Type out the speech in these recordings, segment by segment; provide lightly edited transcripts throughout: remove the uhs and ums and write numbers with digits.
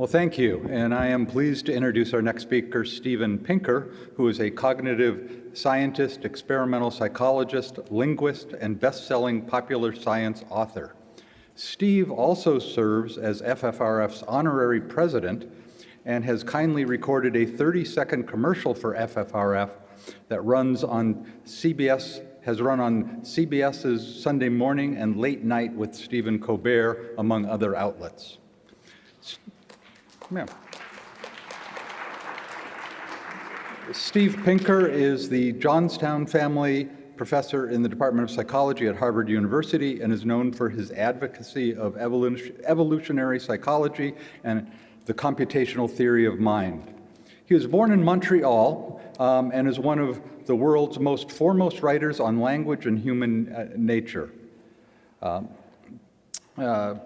Well, thank you, and I am pleased to introduce our next speaker, Steven Pinker, who is a cognitive scientist, experimental psychologist, linguist, and best-selling popular science author. Steve also serves as FFRF's honorary president and has kindly recorded a 30-second commercial for FFRF that runs on CBS, has run on CBS's Sunday Morning and Late Night with Stephen Colbert, among other outlets. Yeah. Steve Pinker is the Johnstone Family Professor in the Department of Psychology at Harvard University and is known for his advocacy of evolutionary psychology and the computational theory of mind. He was born in Montreal and is one of the world's foremost writers on language and human nature.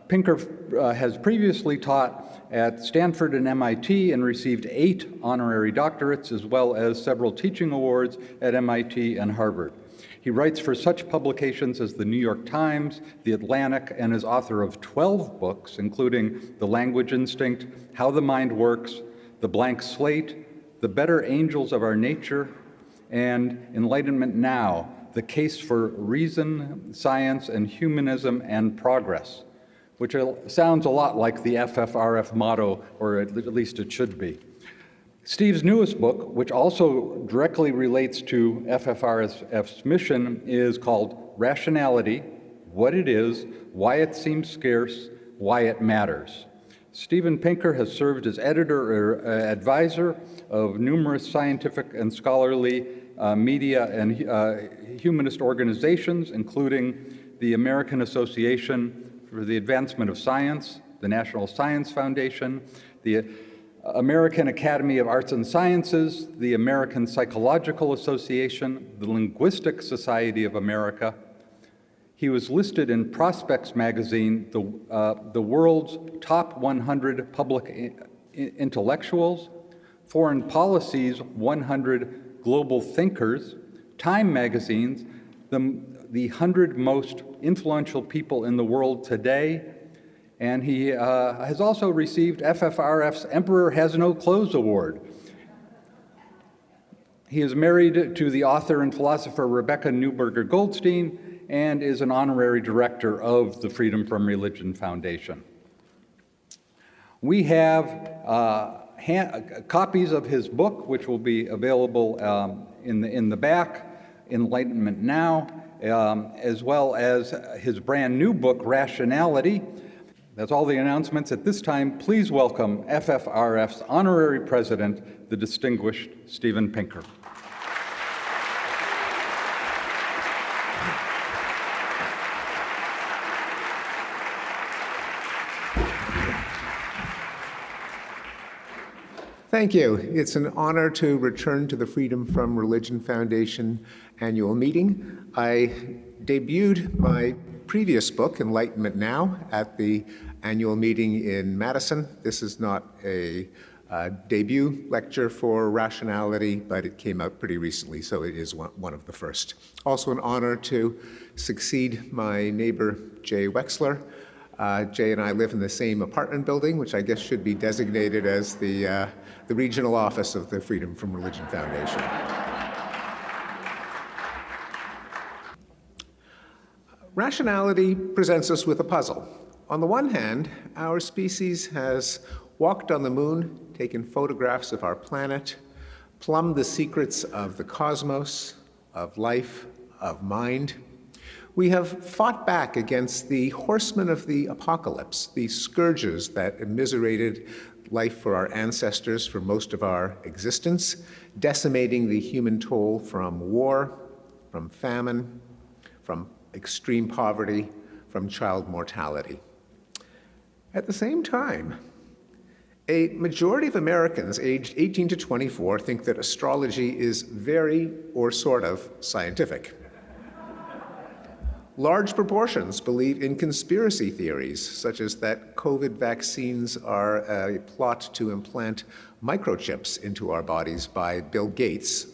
Pinker has previously taught at Stanford and MIT and received 8 honorary doctorates as well as several teaching awards at MIT and Harvard. He writes for such publications as the New York Times, The Atlantic, and is author of 12 books, including The Language Instinct, How the Mind Works, The Blank Slate, The Better Angels of Our Nature, and Enlightenment Now, The Case for Reason, Science, and Humanism and Progress, which sounds a lot like the FFRF motto, or at least it should be. Steve's newest book, which also directly relates to FFRF's mission, is called Rationality, What It Is, Why It Seems Scarce, Why It Matters. Steven Pinker has served as editor or advisor of numerous scientific and scholarly media and humanist organizations, including the American Association for the Advancement of Science, the National Science Foundation, the American Academy of Arts and Sciences, the American Psychological Association, the Linguistic Society of America. He was listed in Prospects magazine, the world's top 100 public intellectuals, Foreign Policy's 100 global thinkers, Time magazine's the 100 most influential people in the world today, and he has also received FFRF's Emperor Has No Clothes Award. He is married to the author and philosopher Rebecca Neuberger Goldstein and is an honorary director of the Freedom from Religion Foundation. We have copies of his book, which will be available in the back, Enlightenment Now, as well as his brand new book, Rationality. That's all the announcements at this time. Please welcome FFRF's honorary president, the distinguished Steven Pinker. Thank you. It's an honor to return to the Freedom from Religion Foundation annual meeting. I debuted my previous book, Enlightenment Now, at the annual meeting in Madison. This is not a debut lecture for Rationality, but it came out pretty recently, so it is one of the first. Also an honor to succeed my neighbor, Jay Wexler. Jay and I live in the same apartment building, which I guess should be designated as the regional office of the Freedom from Religion Foundation. Rationality presents us with a puzzle. On the one hand, our species has walked on the moon, taken photographs of our planet, plumbed the secrets of the cosmos, of life, of mind. We have fought back against the horsemen of the apocalypse, the scourges that immiserated life for our ancestors for most of our existence, decimating the human toll from war, from famine, from extreme poverty, from child mortality. At the same time, a majority of Americans aged 18 to 24 think that astrology is very, or sort of, scientific. Large proportions believe in conspiracy theories, such as that COVID vaccines are a plot to implant microchips into our bodies by Bill Gates,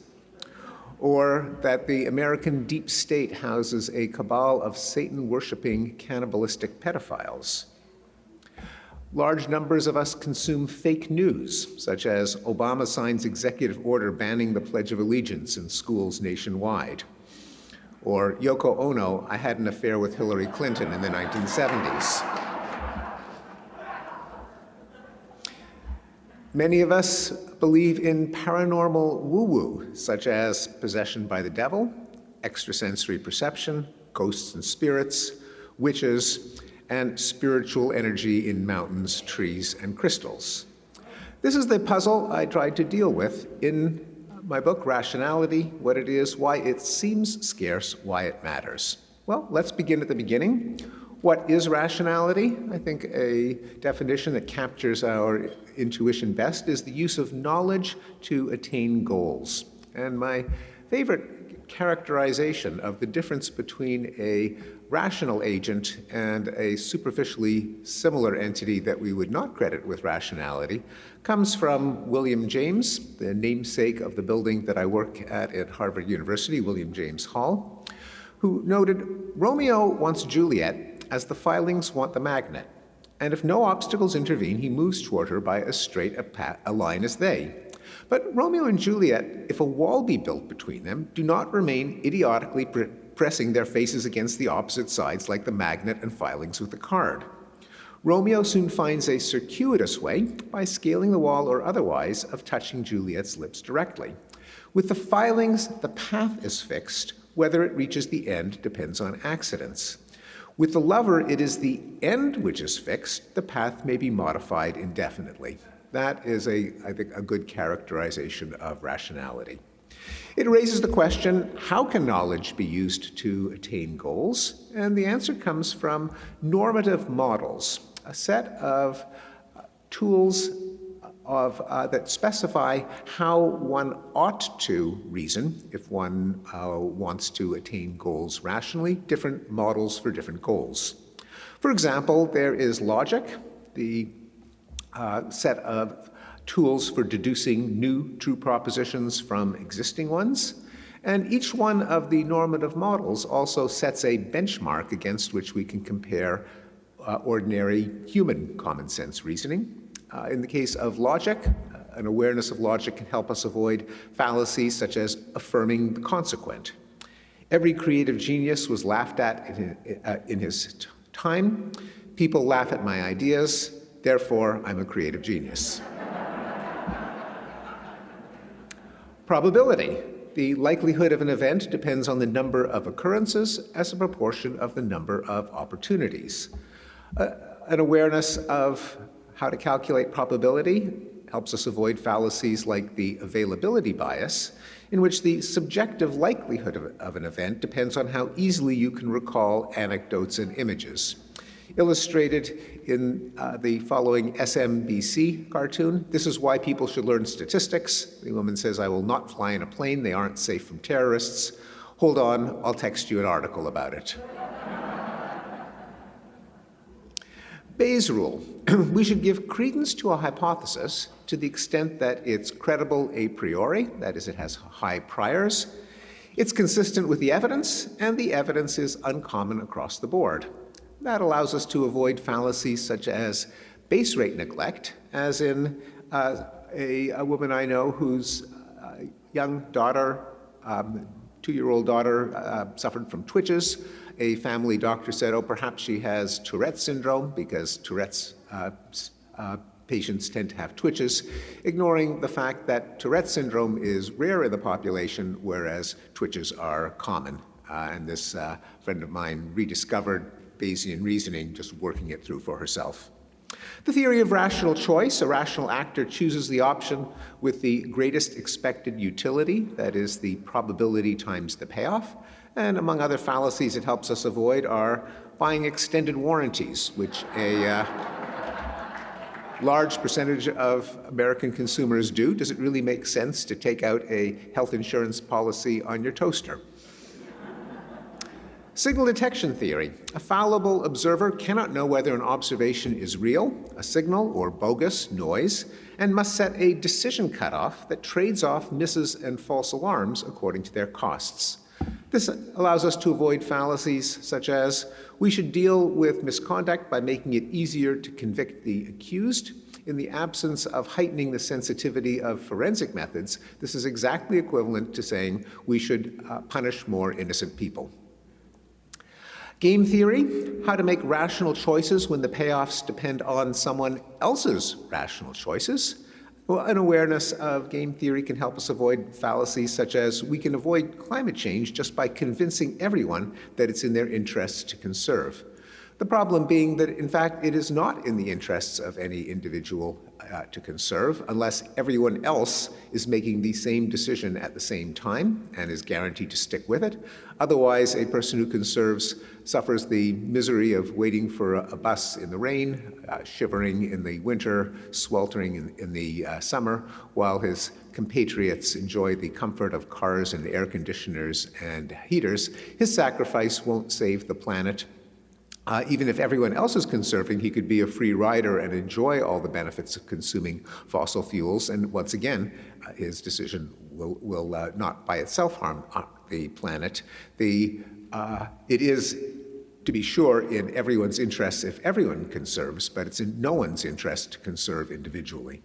or that the American deep state houses a cabal of Satan-worshiping cannibalistic pedophiles. Large numbers of us consume fake news, such as Obama signs executive order banning the Pledge of Allegiance in schools nationwide. Or Yoko Ono, I had an affair with Hillary Clinton in the 1970s. Many of us believe in paranormal woo-woo, such as possession by the devil, extrasensory perception, ghosts and spirits, witches, and spiritual energy in mountains, trees, and crystals. This is the puzzle I tried to deal with in my book, Rationality, What It Is, Why It Seems Scarce, Why It Matters. Well, let's begin at the beginning. What is rationality? I think a definition that captures our intuition best is the use of knowledge to attain goals. And my favorite characterization of the difference between a rational agent and a superficially similar entity that we would not credit with rationality comes from William James, the namesake of the building that I work at Harvard University, William James Hall, who noted, Romeo wants Juliet as the filings want the magnet, and if no obstacles intervene, he moves toward her by as straight a line as they. But Romeo and Juliet, if a wall be built between them, do not remain idiotically pressing their faces against the opposite sides like the magnet and filings with the card. Romeo soon finds a circuitous way, by scaling the wall or otherwise, of touching Juliet's lips directly. With the filings, the path is fixed. Whether it reaches the end depends on accidents. With the lover, it is the end which is fixed. The path may be modified indefinitely. That is, I think, a good characterization of rationality. It raises the question, how can knowledge be used to attain goals? And the answer comes from normative models, a set of tools that specify how one ought to reason if one wants to attain goals rationally, different models for different goals. For example, there is logic, the set of tools for deducing new true propositions from existing ones, and each one of the normative models also sets a benchmark against which we can compare ordinary human common sense reasoning. In the case of logic, an awareness of logic can help us avoid fallacies such as affirming the consequent. Every creative genius was laughed at in his time. People laugh at my ideas, therefore I'm a creative genius. Probability. The likelihood of an event depends on the number of occurrences as a proportion of the number of opportunities. An awareness of how to calculate probability helps us avoid fallacies like the availability bias, in which the subjective likelihood of an event depends on how easily you can recall anecdotes and images. Illustrated in the following SMBC cartoon, this is why people should learn statistics. The woman says, I will not fly in a plane, they aren't safe from terrorists. Hold on, I'll text you an article about it. Bayes' rule. We should give credence to a hypothesis to the extent that it's credible a priori, that is, it has high priors, it's consistent with the evidence, and the evidence is uncommon across the board. That allows us to avoid fallacies such as base rate neglect, as in a woman I know whose young daughter, 2-year-old daughter, suffered from twitches. A family doctor said, oh, perhaps she has Tourette's syndrome, because Tourette's patients tend to have twitches, ignoring the fact that Tourette's syndrome is rare in the population, whereas twitches are common. And this friend of mine rediscovered Bayesian reasoning, just working it through for herself. The theory of rational choice, a rational actor chooses the option with the greatest expected utility, that is, the probability times the payoff. And among other fallacies it helps us avoid are buying extended warranties, which a large percentage of American consumers do. Does it really make sense to take out a health insurance policy on your toaster? Signal detection theory. A fallible observer cannot know whether an observation is real, a signal, or bogus noise, and must set a decision cutoff that trades off misses and false alarms according to their costs. This allows us to avoid fallacies such as, we should deal with misconduct by making it easier to convict the accused. In the absence of heightening the sensitivity of forensic methods, this is exactly equivalent to saying we should punish more innocent people. Game theory, how to make rational choices when the payoffs depend on someone else's rational choices. Well, an awareness of game theory can help us avoid fallacies such as we can avoid climate change just by convincing everyone that it's in their interests to conserve. The problem being that, in fact, it is not in the interests of any individual to conserve unless everyone else is making the same decision at the same time and is guaranteed to stick with it. Otherwise, a person who conserves suffers the misery of waiting for a bus in the rain, shivering in the winter, sweltering in the summer, while his compatriots enjoy the comfort of cars and air conditioners and heaters. His sacrifice won't save the planet. Even if everyone else is conserving, he could be a free rider and enjoy all the benefits of consuming fossil fuels. And once again, his decision will not by itself harm the planet. It is, to be sure, in everyone's interest if everyone conserves, but it's in no one's interest to conserve individually.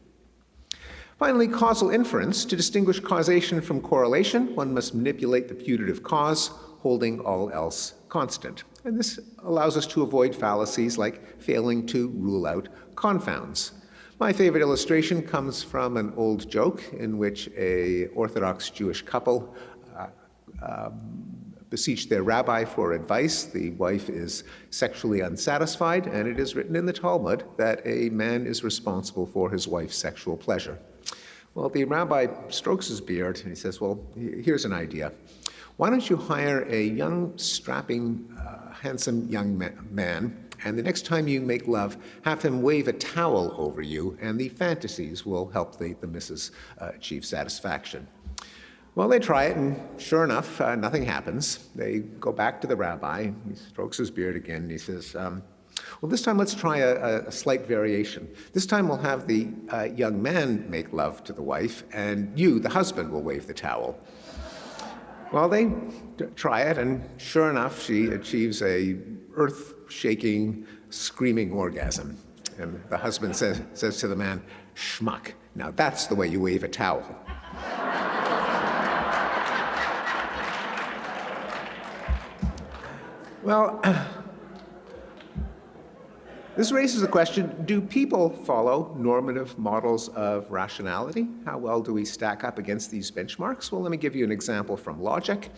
Finally, causal inference. To distinguish causation from correlation, one must manipulate the putative cause, holding all else constant. And this allows us to avoid fallacies like failing to rule out confounds. My favorite illustration comes from an old joke in which an Orthodox Jewish couple beseech their rabbi for advice. The wife is sexually unsatisfied, and it is written in the Talmud that a man is responsible for his wife's sexual pleasure. Well, the rabbi strokes his beard and he says, well, here's an idea. Why don't you hire a young, strapping, handsome young man, and the next time you make love, have him wave a towel over you, and the fantasies will help the missus achieve satisfaction. Well, they try it, and sure enough, nothing happens. They go back to the rabbi. He strokes his beard again, and he says, well, this time let's try a slight variation. This time we'll have the young man make love to the wife, and you, the husband, will wave the towel. Well, they try it, and sure enough, she achieves a earth-shaking, screaming orgasm. And the husband says to the man, schmuck, now that's the way you wave a towel. Well, this raises the question, do people follow normative models of rationality? How well do we stack up against these benchmarks? Well, let me give you an example from logic.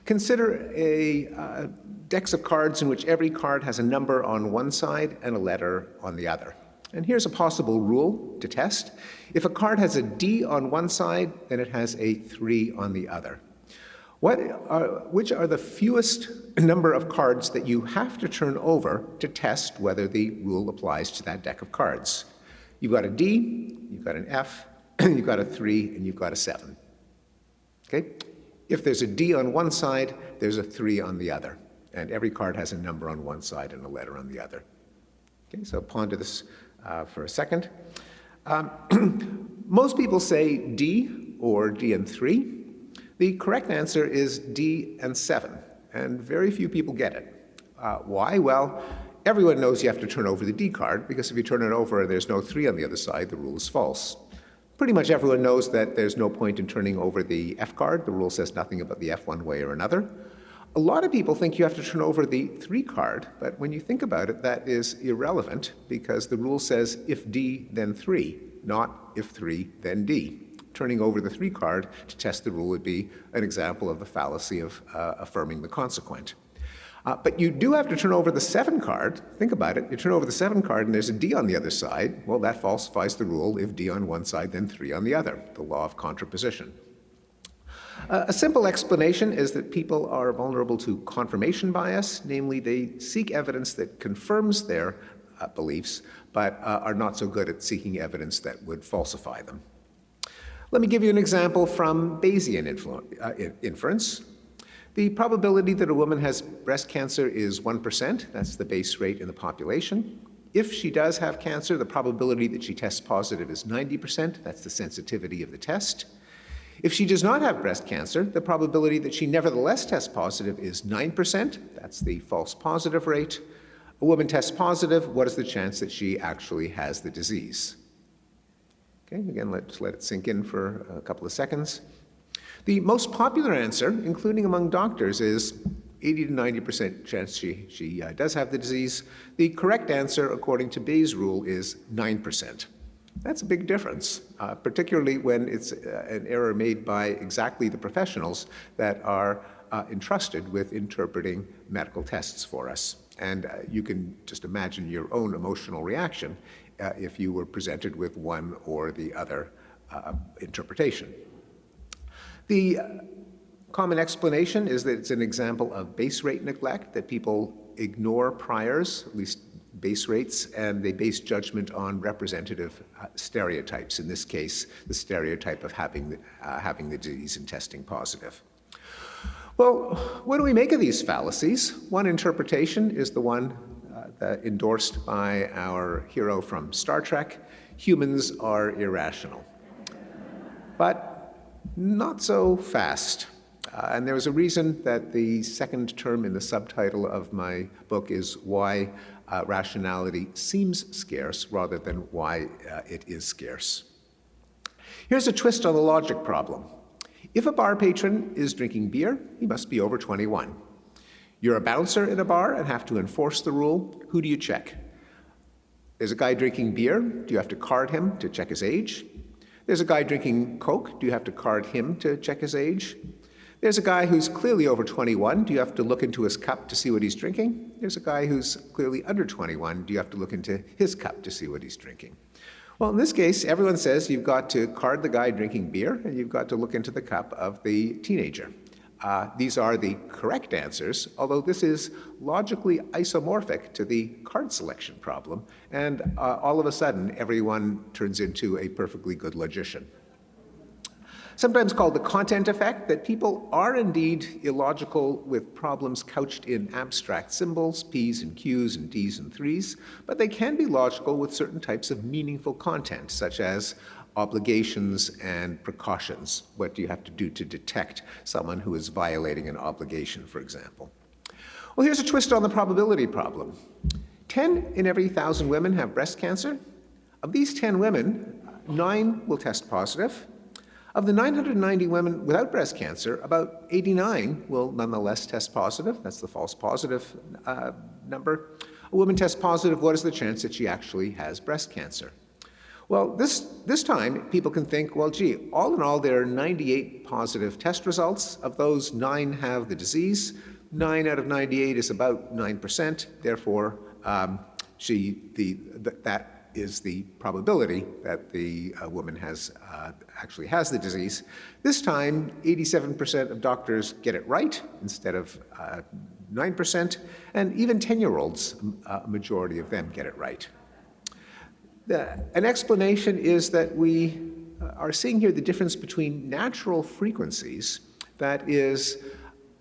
Consider a decks of cards in which every card has a number on one side and a letter on the other. And here's a possible rule to test. If a card has a D on one side, then it has a 3 on the other. Which are the fewest number of cards that you have to turn over to test whether the rule applies to that deck of cards? You've got a D, you've got an F, you've got a 3, and you've got a 7. Okay? If there's a D on one side, there's a 3 on the other. And every card has a number on one side and a letter on the other. Okay, so ponder this for a second. Most people say D or D and 3. The correct answer is D and 7, and very few people get it. Why? Well, everyone knows you have to turn over the D card, because if you turn it over and there's no 3 on the other side, the rule is false. Pretty much everyone knows that there's no point in turning over the F card. The rule says nothing about the F one way or another. A lot of people think you have to turn over the 3 card, but when you think about it, that is irrelevant, because the rule says if D, then 3, not if 3, then D. Turning over the 3 card to test the rule would be an example of the fallacy of affirming the consequent. But you do have to turn over the 7 card. Think about it. You turn over the 7 card and there's a D on the other side. Well, that falsifies the rule. If D on one side, then 3 on the other, the law of contraposition. A simple explanation is that people are vulnerable to confirmation bias, namely they seek evidence that confirms their beliefs, but are not so good at seeking evidence that would falsify them. Let me give you an example from Bayesian inference. The probability that a woman has breast cancer is 1%. That's the base rate in the population. If she does have cancer, the probability that she tests positive is 90%. That's the sensitivity of the test. If she does not have breast cancer, the probability that she nevertheless tests positive is 9%. That's the false positive rate. A woman tests positive, what is the chance that she actually has the disease? Okay, again, let's let it sink in for a couple of seconds. The most popular answer, including among doctors, is 80 to 90% chance she does have the disease. The correct answer, according to Bayes' rule, is 9%. That's a big difference, particularly when it's an error made by exactly the professionals that are entrusted with interpreting medical tests for us. And you can just imagine your own emotional reaction if you were presented with one or the other interpretation. The common explanation is that it's an example of base rate neglect, that people ignore priors, at least base rates, and they base judgment on representative stereotypes, in this case, the stereotype of having the disease and testing positive. Well, what do we make of these fallacies? One interpretation is the one endorsed by our hero from Star Trek: humans are irrational. But not so fast. And there's a reason that the second term in the subtitle of my book is why rationality seems scarce rather than why it is scarce. Here's a twist on the logic problem. If a bar patron is drinking beer, he must be over 21. You're a bouncer in a bar and have to enforce the rule. Who do you check? There's a guy drinking beer. Do you have to card him to check his age? There's a guy drinking Coke. Do you have to card him to check his age? There's a guy who's clearly over 21. Do you have to look into his cup to see what he's drinking? There's a guy who's clearly under 21. Do you have to look into his cup to see what he's drinking? Well, in this case, everyone says you've got to card the guy drinking beer and you've got to look into the cup of the teenager. These are the correct answers, although this is logically isomorphic to the card selection problem, and all of a sudden, everyone turns into a perfectly good logician. Sometimes called the content effect, that people are indeed illogical with problems couched in abstract symbols, P's and Q's and D's and 3's, but they can be logical with certain types of meaningful content, such as obligations and precautions. What do you have to do to detect someone who is violating an obligation, for example? Well, here's a twist on the probability problem. 10 in every 1,000 women have breast cancer. Of these 10 women, 9 will test positive. Of the 990 women without breast cancer, about 89 will nonetheless test positive. That's the false positive number. A woman tests positive, what is the chance that she actually has breast cancer? Well, this time, people can think, well, gee, all in all, there are 98 positive test results. Of those, 9 have the disease. 9 out of 98 is about 9%. Therefore, that is the probability that the woman actually has the disease. This time, 87% of doctors get it right instead of 9%, and even 10-year-olds, a majority of them get it right. An explanation is that we are seeing here the difference between natural frequencies, that is,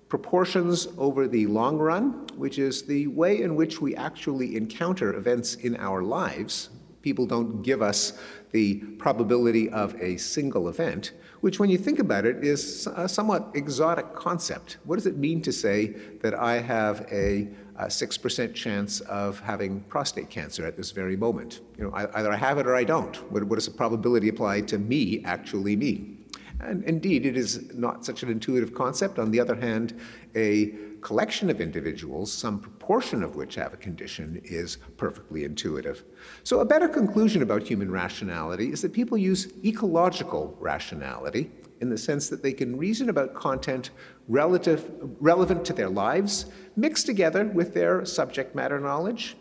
proportions over the long run, which is the way in which we actually encounter events in our lives. People don't give us the probability of a single event, which when you think about it is a somewhat exotic concept. What does it mean to say that I have a 6% chance of having prostate cancer at this very moment? You know, either I have it or I don't. What does the probability apply to me actually mean? And indeed, it is not such an intuitive concept. On the other hand, a collection of individuals, some proportion of which have a condition, is perfectly intuitive. So a better conclusion about human rationality is that people use ecological rationality in the sense that they can reason about content relevant to their lives, mixed together with their subject matter knowledge,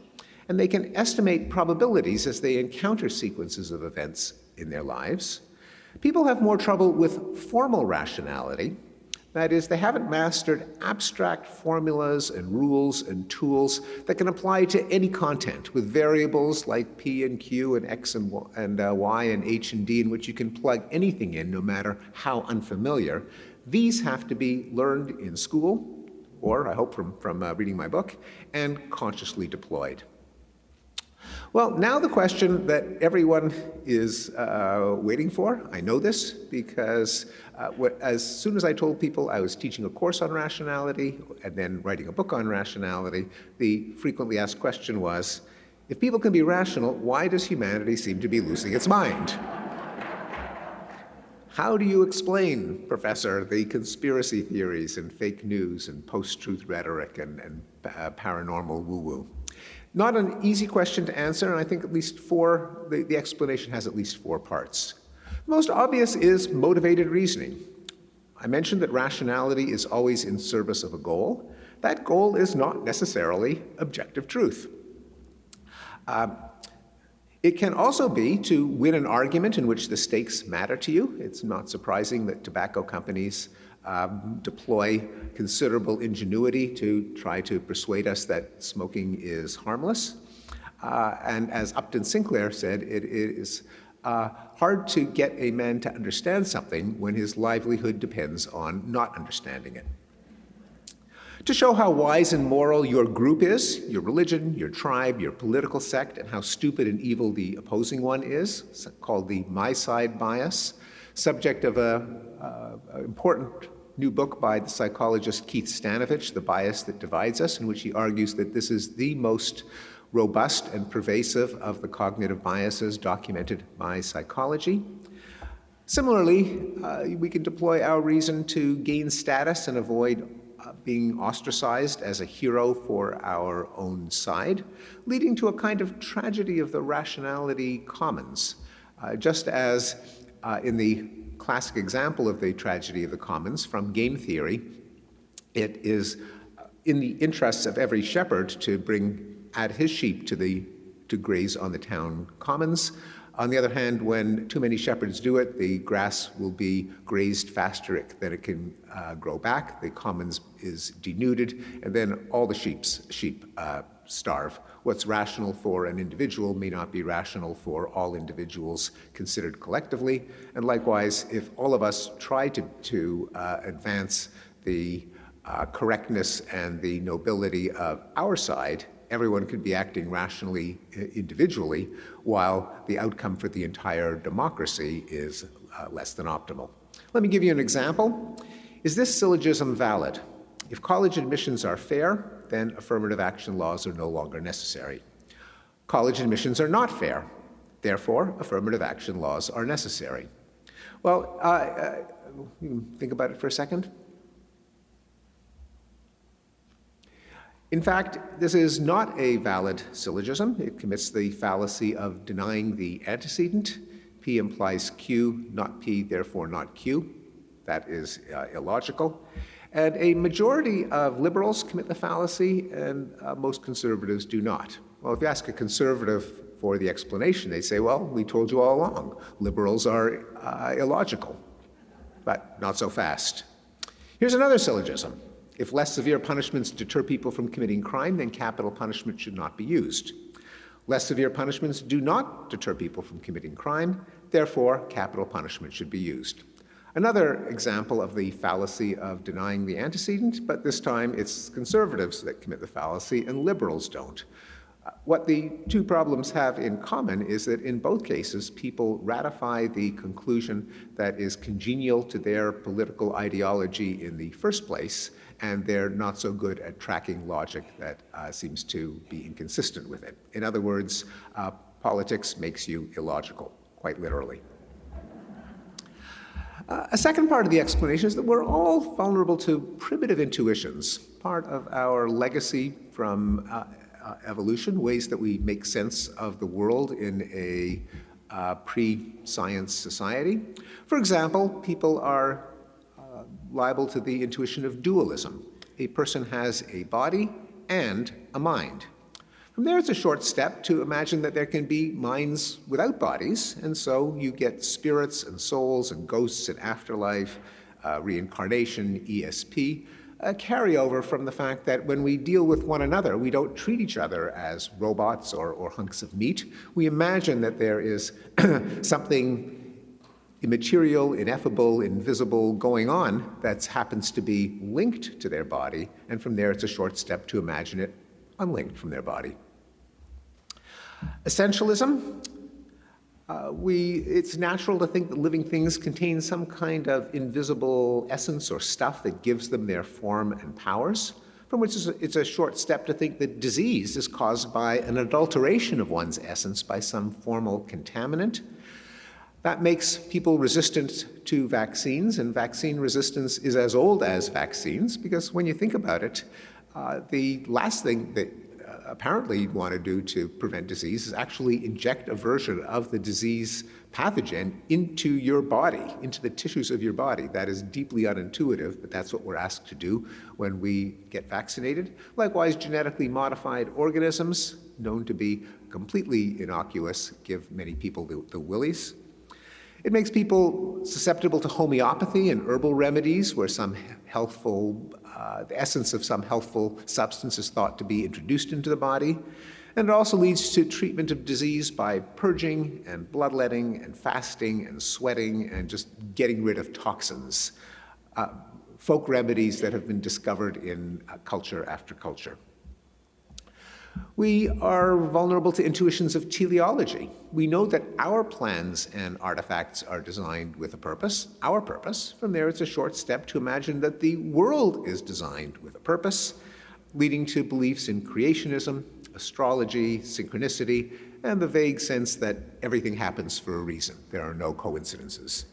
and they can estimate probabilities as they encounter sequences of events in their lives. People have more trouble with formal rationality. That is, they haven't mastered abstract formulas and rules and tools that can apply to any content with variables like P and Q and X and Y and H and D in which you can plug anything in, no matter how unfamiliar. These have to be learned in school, or I hope from reading my book, and consciously deployed. Well, now the question that everyone is waiting for, I know this because as soon as I told people I was teaching a course on rationality and then writing a book on rationality, the frequently asked question was, if people can be rational, why does humanity seem to be losing its mind? How do you explain, Professor, the conspiracy theories and fake news and post-truth rhetoric and paranormal woo-woo? Not an easy question to answer, and I think the explanation has at least four parts. The most obvious is motivated reasoning. I mentioned that rationality is always in service of a goal. That goal is not necessarily objective truth. It can also be to win an argument in which the stakes matter to you. It's not surprising that tobacco companies deploy considerable ingenuity to try to persuade us that smoking is harmless. And as Upton Sinclair said, it is hard to get a man to understand something when his livelihood depends on not understanding it. To show how wise and moral your group is, your religion, your tribe, your political sect, and how stupid and evil the opposing one is, called the my side bias, subject of an important new book by the psychologist Keith Stanovich, The Bias That Divides Us, in which he argues that this is the most robust and pervasive of the cognitive biases documented by psychology. Similarly, we can deploy our reason to gain status and avoid being ostracized as a hero for our own side, leading to a kind of tragedy of the rationality commons. Just as in the classic example of the tragedy of the commons from game theory, it is in the interests of every shepherd to add his sheep to graze on the town commons. On the other hand, when too many shepherds do it, the grass will be grazed faster than it can grow back, the commons is denuded, and then all the sheep starve. What's rational for an individual may not be rational for all individuals considered collectively, and likewise, if all of us try to advance the correctness and the nobility of our side, everyone could be acting rationally individually, while the outcome for the entire democracy is less than optimal. Let me give you an example. Is this syllogism valid? If college admissions are fair, then affirmative action laws are no longer necessary. College admissions are not fair. Therefore, affirmative action laws are necessary. Well, think about it for a second. In fact, this is not a valid syllogism. It commits the fallacy of denying the antecedent. P implies Q, not P, therefore not Q. That is illogical. And a majority of liberals commit the fallacy, and most conservatives do not. Well, if you ask a conservative for the explanation, they say, well, we told you all along, liberals are illogical, but not so fast. Here's another syllogism. If less severe punishments deter people from committing crime, then capital punishment should not be used. Less severe punishments do not deter people from committing crime, therefore capital punishment should be used. Another example of the fallacy of denying the antecedent, but this time it's conservatives that commit the fallacy and liberals don't. What the two problems have in common is that in both cases, people ratify the conclusion that is congenial to their political ideology in the first place, and they're not so good at tracking logic that seems to be inconsistent with it. In other words, politics makes you illogical, quite literally. A second part of the explanation is that we're all vulnerable to primitive intuitions, part of our legacy from evolution, ways that we make sense of the world in a pre-science society. For example, people are liable to the intuition of dualism. A person has a body and a mind. From there, it's a short step to imagine that there can be minds without bodies, and so you get spirits and souls and ghosts and afterlife, reincarnation, ESP, a carryover from the fact that when we deal with one another, we don't treat each other as robots or hunks of meat. We imagine that there is something immaterial, ineffable, invisible going on that happens to be linked to their body, and from there it's a short step to imagine it unlinked from their body. Essentialism. It's natural to think that living things contain some kind of invisible essence or stuff that gives them their form and powers, from which it's a short step to think that disease is caused by an adulteration of one's essence by some formal contaminant. That makes people resistant to vaccines, and vaccine resistance is as old as vaccines, because when you think about it, the last thing that apparently you'd want to do to prevent disease is actually inject a version of the disease pathogen into your body, into the tissues of your body. That is deeply unintuitive, but that's what we're asked to do when we get vaccinated. Likewise, genetically modified organisms, known to be completely innocuous, give many people the willies. It makes people susceptible to homeopathy and herbal remedies, where the essence of some healthful substance is thought to be introduced into the body. And it also leads to treatment of disease by purging and bloodletting and fasting and sweating and just getting rid of toxins. Folk remedies that have been discovered in culture after culture. We are vulnerable to intuitions of teleology. We know that our plans and artifacts are designed with a purpose, our purpose. From there, it's a short step to imagine that the world is designed with a purpose, leading to beliefs in creationism, astrology, synchronicity, and the vague sense that everything happens for a reason. There are no coincidences.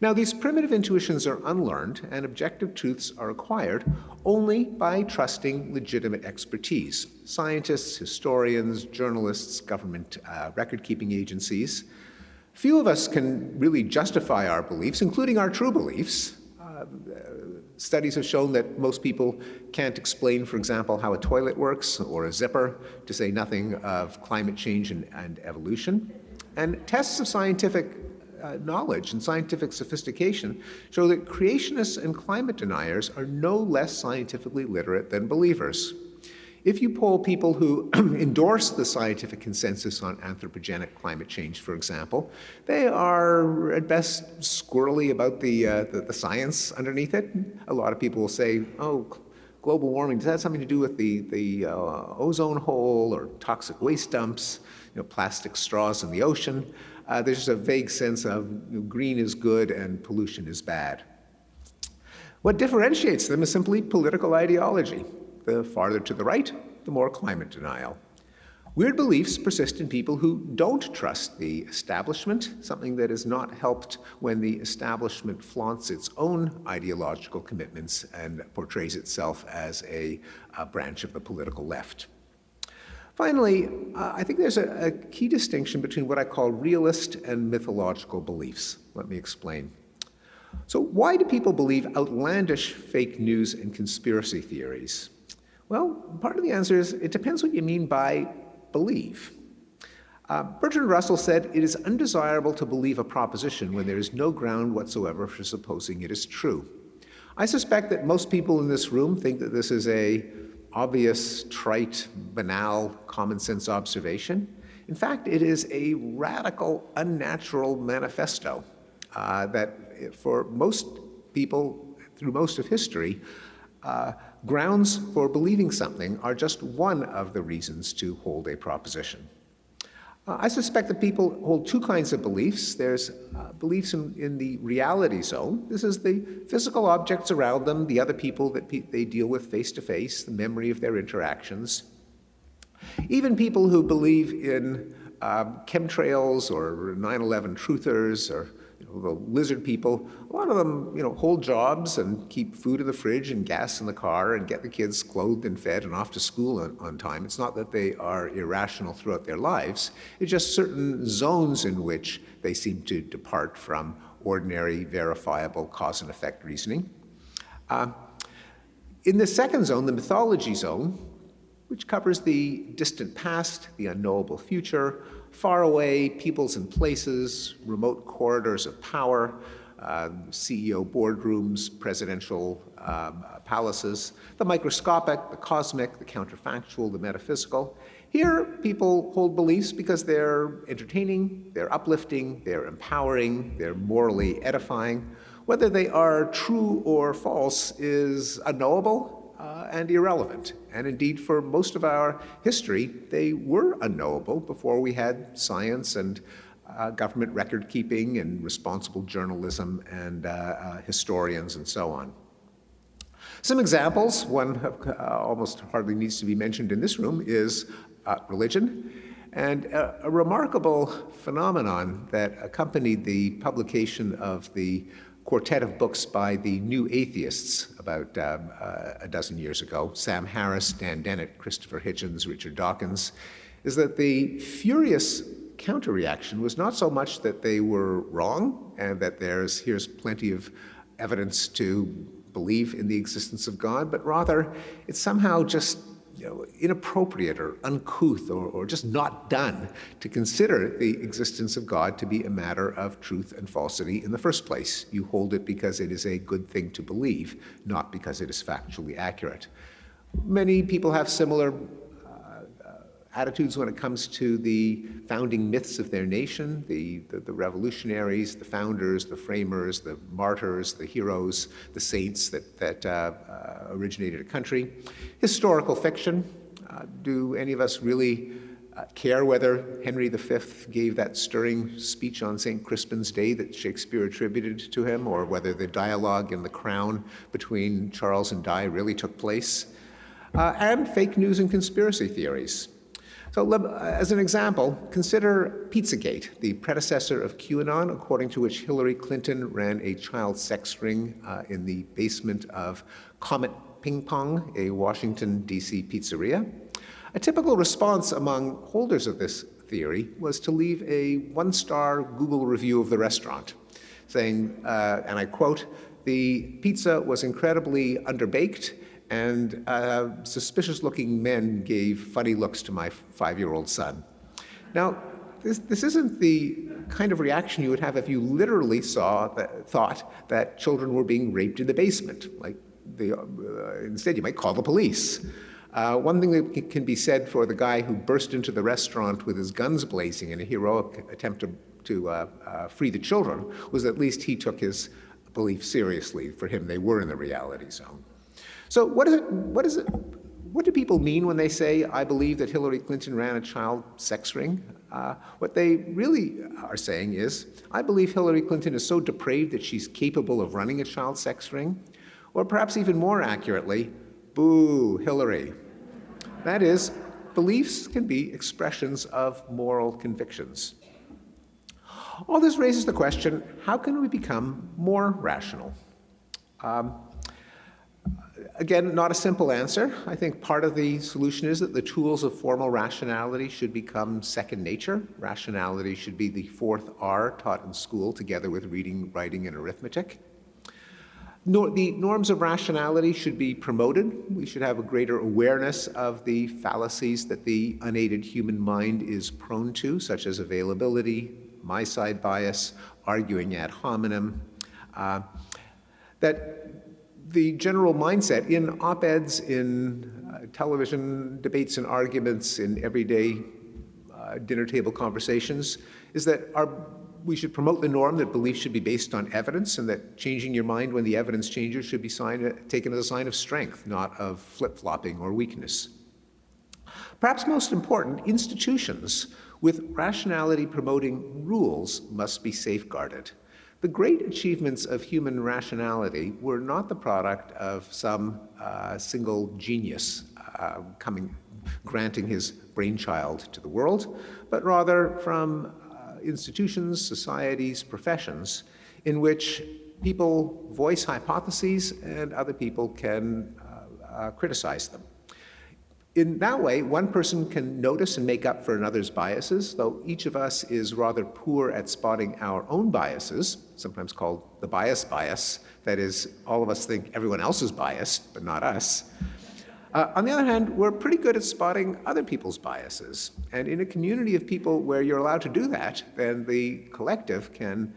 Now, these primitive intuitions are unlearned, and objective truths are acquired only by trusting legitimate expertise. Scientists, historians, journalists, government record-keeping agencies. Few of us can really justify our beliefs, including our true beliefs. Studies have shown that most people can't explain, for example, how a toilet works or a zipper, to say nothing of climate change and evolution. And tests of scientific knowledge and scientific sophistication show that creationists and climate deniers are no less scientifically literate than believers. If you poll people who endorse the scientific consensus on anthropogenic climate change, for example, they are at best squirrely about the science underneath it. A lot of people will say, oh, global warming, does that have something to do with the ozone hole or toxic waste dumps, plastic straws in the ocean? There's just a vague sense of green is good and pollution is bad. What differentiates them is simply political ideology. The farther to the right, the more climate denial. Weird beliefs persist in people who don't trust the establishment, something that is not helped when the establishment flaunts its own ideological commitments and portrays itself as a branch of the political left. Finally, I think there's a key distinction between what I call realist and mythological beliefs. Let me explain. So why do people believe outlandish fake news and conspiracy theories? Well, part of the answer is it depends what you mean by believe. Bertrand Russell said, "It is undesirable to believe a proposition when there is no ground whatsoever for supposing it is true." I suspect that most people in this room think that this is a obvious, trite, banal, common sense observation. In fact, it is a radical, unnatural manifesto that for most people through most of history, grounds for believing something are just one of the reasons to hold a proposition. I suspect that people hold two kinds of beliefs. There's beliefs in the reality zone. This is the physical objects around them, the other people that they deal with face to face, the memory of their interactions. Even people who believe in chemtrails or 9/11 truthers or the lizard people, a lot of them hold jobs and keep food in the fridge and gas in the car and get the kids clothed and fed and off to school on time. It's not that they are irrational throughout their lives. It's just certain zones in which they seem to depart from ordinary, verifiable cause and effect reasoning. In the second zone, the mythology zone, which covers the distant past, the unknowable future, far away peoples and places, remote corridors of power, CEO boardrooms, presidential palaces, the microscopic, the cosmic, the counterfactual, the metaphysical. Here, people hold beliefs because they're entertaining, they're uplifting, they're empowering, they're morally edifying. Whether they are true or false is unknowable. and irrelevant. And indeed, for most of our history, they were unknowable before we had science and government record keeping and responsible journalism and historians and so on. Some examples, one almost hardly needs to be mentioned in this room, is religion. And a remarkable phenomenon that accompanied the publication of the quartet of books by the New Atheists about a dozen years ago, Sam Harris, Dan Dennett, Christopher Hitchens, Richard Dawkins, is that the furious counter-reaction was not so much that they were wrong and that here's plenty of evidence to believe in the existence of God, but rather it's somehow just inappropriate or uncouth or just not done to consider the existence of God to be a matter of truth and falsity in the first place. You hold it because it is a good thing to believe, not because it is factually accurate. Many people have similar attitudes when it comes to the founding myths of their nation, the revolutionaries, the founders, the framers, the martyrs, the heroes, the saints that originated a country. Historical fiction. Do any of us really care whether Henry V gave that stirring speech on St. Crispin's Day that Shakespeare attributed to him, or whether the dialogue in The Crown between Charles and Di really took place? And fake news and conspiracy theories. So as an example, consider Pizzagate, the predecessor of QAnon, according to which Hillary Clinton ran a child sex ring in the basement of Comet Ping Pong, a Washington, D.C. pizzeria. A typical response among holders of this theory was to leave a one-star Google review of the restaurant, saying, and I quote, "The pizza was incredibly underbaked, and suspicious-looking men gave funny looks to my 5-year-old son." Now, this isn't the kind of reaction you would have if you literally thought that children were being raped in the basement. Instead, you might call the police. One thing that can be said for the guy who burst into the restaurant with his guns blazing in a heroic attempt to free the children was at least he took his belief seriously. For him, they were in the reality zone. So what do people mean when they say, "I believe that Hillary Clinton ran a child sex ring"? What they really are saying is, "I believe Hillary Clinton is so depraved that she's capable of running a child sex ring." Or perhaps even more accurately, "Boo, Hillary." That is, beliefs can be expressions of moral convictions. All this raises the question, how can we become more rational? Again, not a simple answer. I think part of the solution is that the tools of formal rationality should become second nature. Rationality should be the fourth R taught in school together with reading, writing, and arithmetic. The norms of rationality should be promoted. We should have a greater awareness of the fallacies that the unaided human mind is prone to, such as availability, my-side bias, arguing ad hominem, that the general mindset in op-eds, in television debates and arguments, in everyday dinner table conversations, is that we should promote the norm that belief should be based on evidence, and that changing your mind when the evidence changes should be taken as a sign of strength, not of flip-flopping or weakness. Perhaps most important, institutions with rationality promoting rules must be safeguarded. The great achievements of human rationality were not the product of some single genius granting his brainchild to the world, but rather from institutions, societies, professions, in which people voice hypotheses and other people can criticize them. In that way, one person can notice and make up for another's biases, though each of us is rather poor at spotting our own biases, sometimes called the bias bias. That is, all of us think everyone else is biased, but not us. On the other hand, we're pretty good at spotting other people's biases. And in a community of people where you're allowed to do that, then the collective can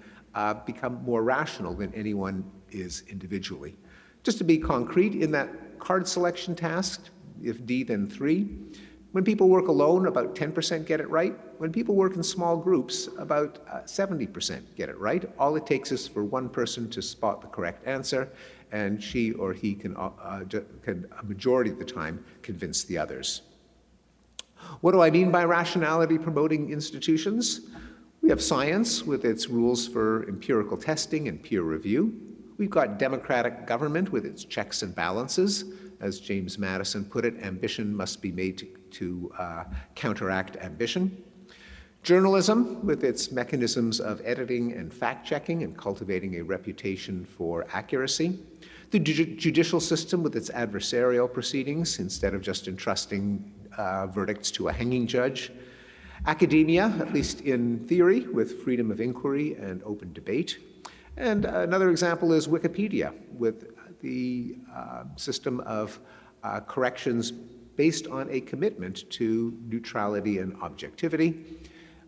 become more rational than anyone is individually. Just to be concrete, in that card selection task, if D, then 3, When people work alone, about 10% get it right. When people work in small groups, about 70% get it right. All it takes is for one person to spot the correct answer, and she or he can a majority of the time, convince the others. What do I mean by rationality promoting institutions? We have science with its rules for empirical testing and peer review. We've got democratic government with its checks and balances. As James Madison put it, ambition must be made to counteract ambition. Journalism with its mechanisms of editing and fact-checking and cultivating a reputation for accuracy. The judicial system with its adversarial proceedings instead of just entrusting verdicts to a hanging judge. Academia, at least in theory, with freedom of inquiry and open debate. And another example is Wikipedia, with the system of corrections based on a commitment to neutrality and objectivity.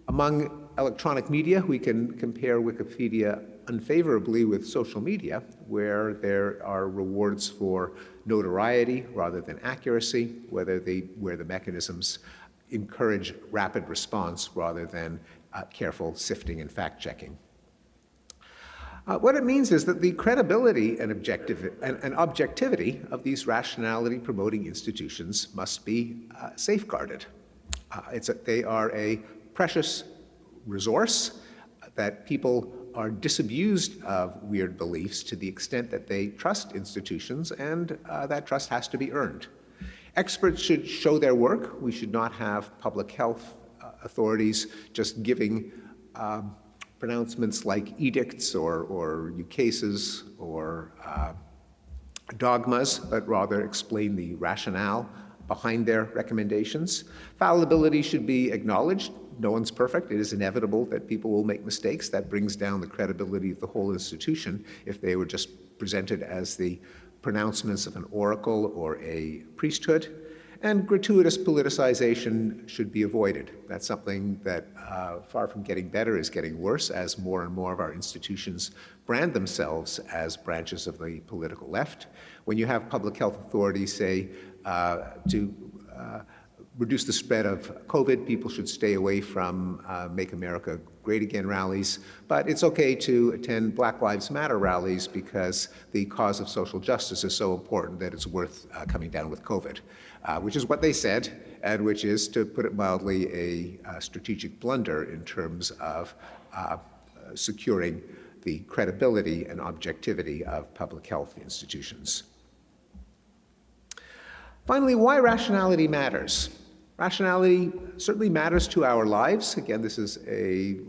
Among electronic media, we can compare Wikipedia unfavorably with social media, where there are rewards for notoriety rather than accuracy, where the mechanisms encourage rapid response rather than careful sifting and fact-checking. What it means is that the credibility and objectivity of these rationality-promoting institutions must be safeguarded. They are a precious resource that people are disabused of weird beliefs to the extent that they trust institutions, and that trust has to be earned. Experts should show their work. We should not have public health authorities just giving pronouncements like edicts or ukases or dogmas, but rather explain the rationale behind their recommendations. Fallibility should be acknowledged. No one's perfect. It is inevitable that people will make mistakes. That brings down the credibility of the whole institution if they were just presented as the pronouncements of an oracle or a priesthood. And gratuitous politicization should be avoided. That's something that, far from getting better, is getting worse as more and more of our institutions brand themselves as branches of the political left. When you have public health authorities say to reduce the spread of COVID, people should stay away from Make America Great Again rallies, but it's okay to attend Black Lives Matter rallies because the cause of social justice is so important that it's worth coming down with COVID, which is what they said, and which is, to put it mildly, a strategic blunder in terms of securing the credibility and objectivity of public health institutions. Finally, why rationality matters. Rationality certainly matters to our lives. Again, this is a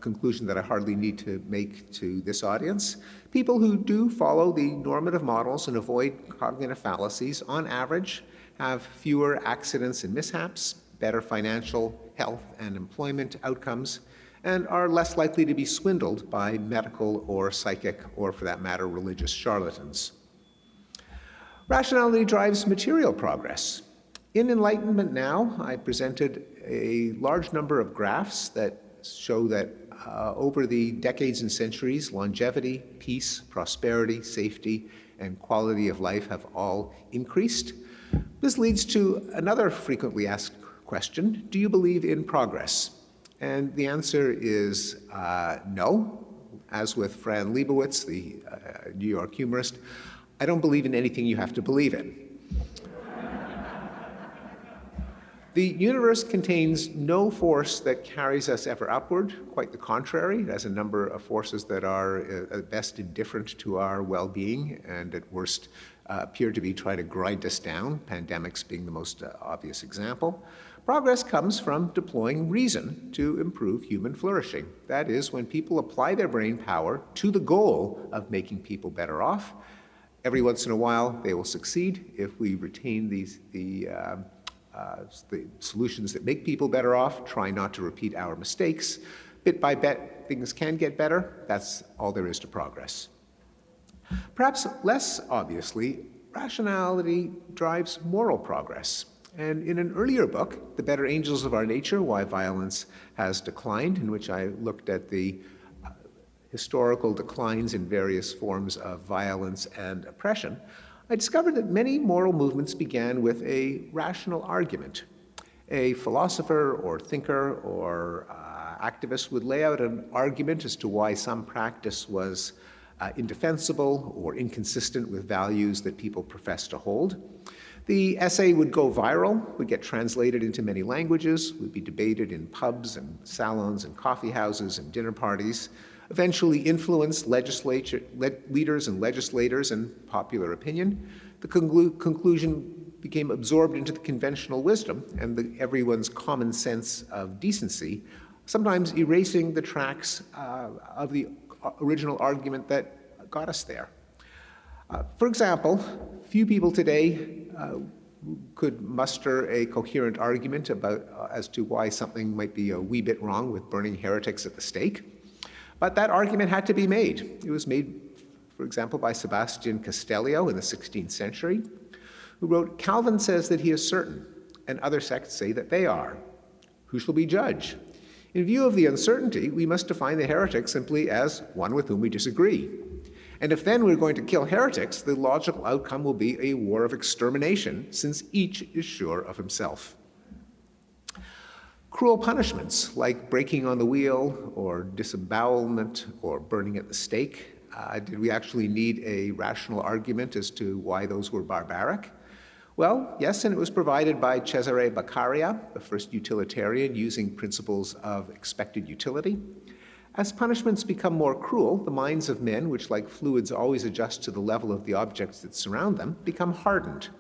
conclusion that I hardly need to make to this audience. People who do follow the normative models and avoid cognitive fallacies, on average, have fewer accidents and mishaps, better financial, health, and employment outcomes, and are less likely to be swindled by medical or psychic, or for that matter, religious charlatans. Rationality drives material progress. In Enlightenment Now, I presented a large number of graphs that show that over the decades and centuries, longevity, peace, prosperity, safety, and quality of life have all increased. This leads to another frequently asked question: do you believe in progress? And the answer is no. As with Fran Lebowitz, the New York humorist, I don't believe in anything you have to believe in. The universe contains no force that carries us ever upward. Quite the contrary. It has a number of forces that are at best indifferent to our well-being and at worst appear to be trying to grind us down, pandemics being the most obvious example. Progress comes from deploying reason to improve human flourishing. That is, when people apply their brain power to the goal of making people better off. Every once in a while, they will succeed if we retain the solutions that make people better off, try not to repeat our mistakes. Bit by bit, things can get better. That's all there is to progress. Perhaps less obviously, rationality drives moral progress. And in an earlier book, The Better Angels of Our Nature, Why Violence Has Declined, in which I looked at the historical declines in various forms of violence and oppression, I discovered that many moral movements began with a rational argument. A philosopher or thinker or activist would lay out an argument as to why some practice was indefensible or inconsistent with values that people profess to hold. The essay would go viral, would get translated into many languages, would be debated in pubs and salons and coffee houses and dinner parties, eventually influenced leaders and legislators and popular opinion. The conclusion became absorbed into the conventional wisdom and everyone's common sense of decency, sometimes erasing the tracks of the original argument that got us there. For example, few people today could muster a coherent argument as to why something might be a wee bit wrong with burning heretics at the stake. But that argument had to be made. It was made, for example, by Sebastian Castellio in the 16th century, who wrote, "Calvin says that he is certain, and other sects say that they are. Who shall be judge? In view of the uncertainty, we must define the heretic simply as one with whom we disagree. And if then we're going to kill heretics, the logical outcome will be a war of extermination, since each is sure of himself." Cruel punishments like breaking on the wheel or disembowelment or burning at the stake, did we actually need a rational argument as to why those were barbaric? Well, yes, and it was provided by Cesare Beccaria, the first utilitarian using principles of expected utility. As punishments become more cruel, the minds of men, which like fluids always adjust to the level of the objects that surround them, become hardened.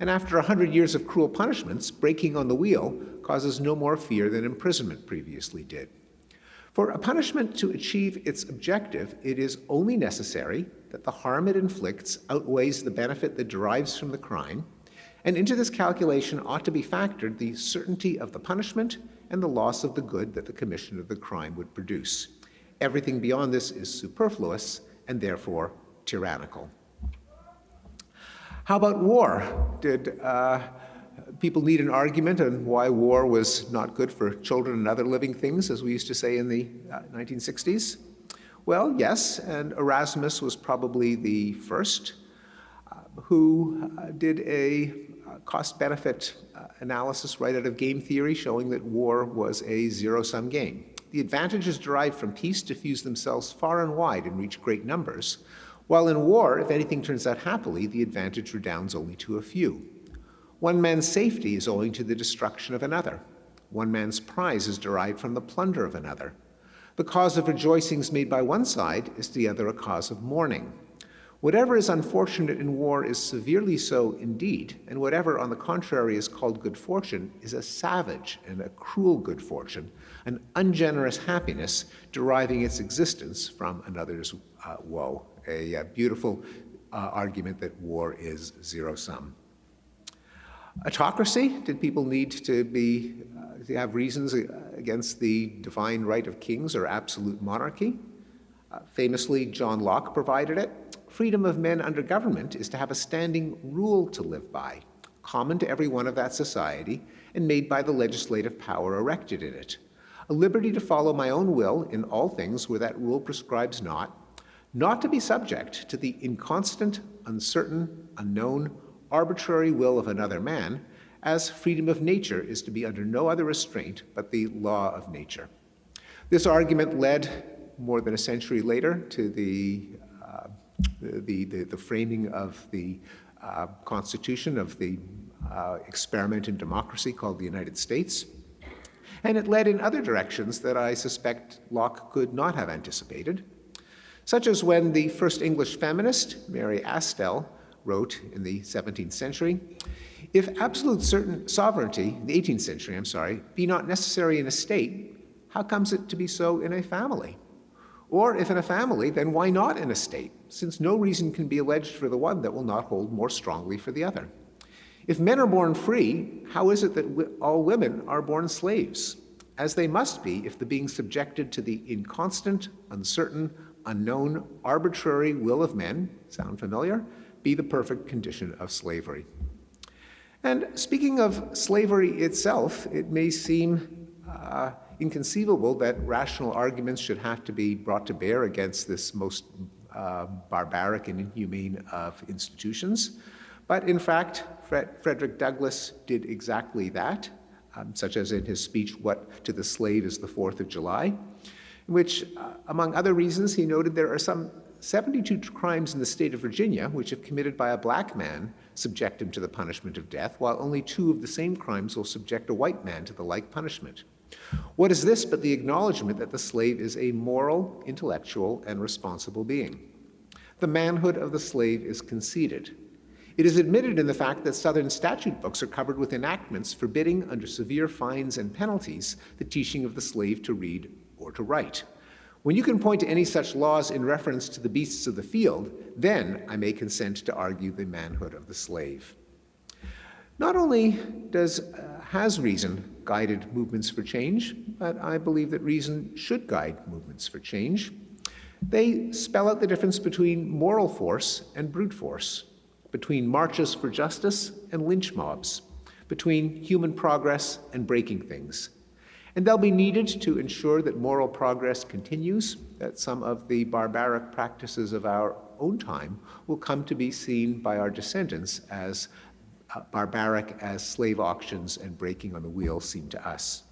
And after 100 years of cruel punishments, breaking on the wheel causes no more fear than imprisonment previously did. For a punishment to achieve its objective, it is only necessary that the harm it inflicts outweighs the benefit that derives from the crime, and into this calculation ought to be factored the certainty of the punishment and the loss of the good that the commission of the crime would produce. Everything beyond this is superfluous and therefore tyrannical. How about war? Did people need an argument on why war was not good for children and other living things, as we used to say in the 1960s? Well, yes, and Erasmus was probably the first who did a cost-benefit analysis right out of game theory showing that war was a zero-sum game. The advantages derived from peace diffuse themselves far and wide and reach great numbers, while in war, if anything turns out happily, the advantage redounds only to a few. One man's safety is owing to the destruction of another. One man's prize is derived from the plunder of another. The cause of rejoicings made by one side is to the other a cause of mourning. Whatever is unfortunate in war is severely so indeed, and whatever, on the contrary, is called good fortune is a savage and a cruel good fortune, an ungenerous happiness deriving its existence from another's woe. A beautiful argument that war is zero-sum. Autocracy, did people need to have reasons against the divine right of kings or absolute monarchy? Famously, John Locke provided it. Freedom of men under government is to have a standing rule to live by, common to every one of that society, and made by the legislative power erected in it. A liberty to follow my own will in all things where that rule prescribes not to be subject to the inconstant, uncertain, unknown, arbitrary will of another man, as freedom of nature is to be under no other restraint but the law of nature. This argument led, more than a century later, to the framing of the Constitution of the experiment in democracy called the United States. And it led in other directions that I suspect Locke could not have anticipated, such as when the first English feminist, Mary Astell, wrote in the 17th century, "If absolute sovereignty, the 18th century, be not necessary in a state, how comes it to be so in a family? Or if in a family, then why not in a state, since no reason can be alleged for the one that will not hold more strongly for the other? If men are born free, how is it that all women are born slaves? As they must be if the being subjected to the inconstant, uncertain, unknown, arbitrary will of men," sound familiar? "Be the perfect condition of slavery." And speaking of slavery itself, it may seem inconceivable that rational arguments should have to be brought to bear against this most barbaric and inhumane of institutions. But in fact, Frederick Douglass did exactly that, such as in his speech, "What to the Slave is the 4th of July," in which, among other reasons, he noted there are some 72 crimes in the state of Virginia which, if committed by a black man, subject him to the punishment of death, while only 2 of the same crimes will subject a white man to the like punishment. What is this but the acknowledgement that the slave is a moral, intellectual, and responsible being? The manhood of the slave is conceded. It is admitted in the fact that Southern statute books are covered with enactments forbidding, under severe fines and penalties, the teaching of the slave to read or to write. When you can point to any such laws in reference to the beasts of the field, then I may consent to argue the manhood of the slave. Not only has reason guided movements for change, but I believe that reason should guide movements for change. They spell out the difference between moral force and brute force, between marches for justice and lynch mobs, between human progress and breaking things. And they'll be needed to ensure that moral progress continues, that some of the barbaric practices of our own time will come to be seen by our descendants as barbaric as slave auctions and breaking on the wheel seem to us.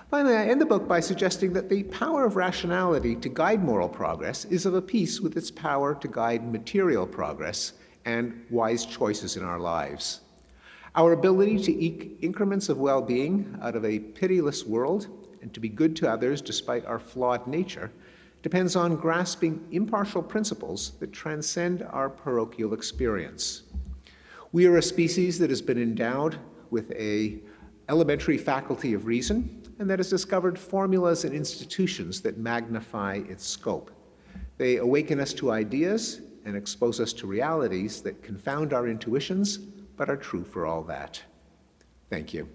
Finally, I end the book by suggesting that the power of rationality to guide moral progress is of a piece with its power to guide material progress and wise choices in our lives. Our ability to eke increments of well-being out of a pitiless world and to be good to others despite our flawed nature depends on grasping impartial principles that transcend our parochial experience. We are a species that has been endowed with an elementary faculty of reason and that has discovered formulas and institutions that magnify its scope. They awaken us to ideas and expose us to realities that confound our intuitions, but are true for all that. Thank you.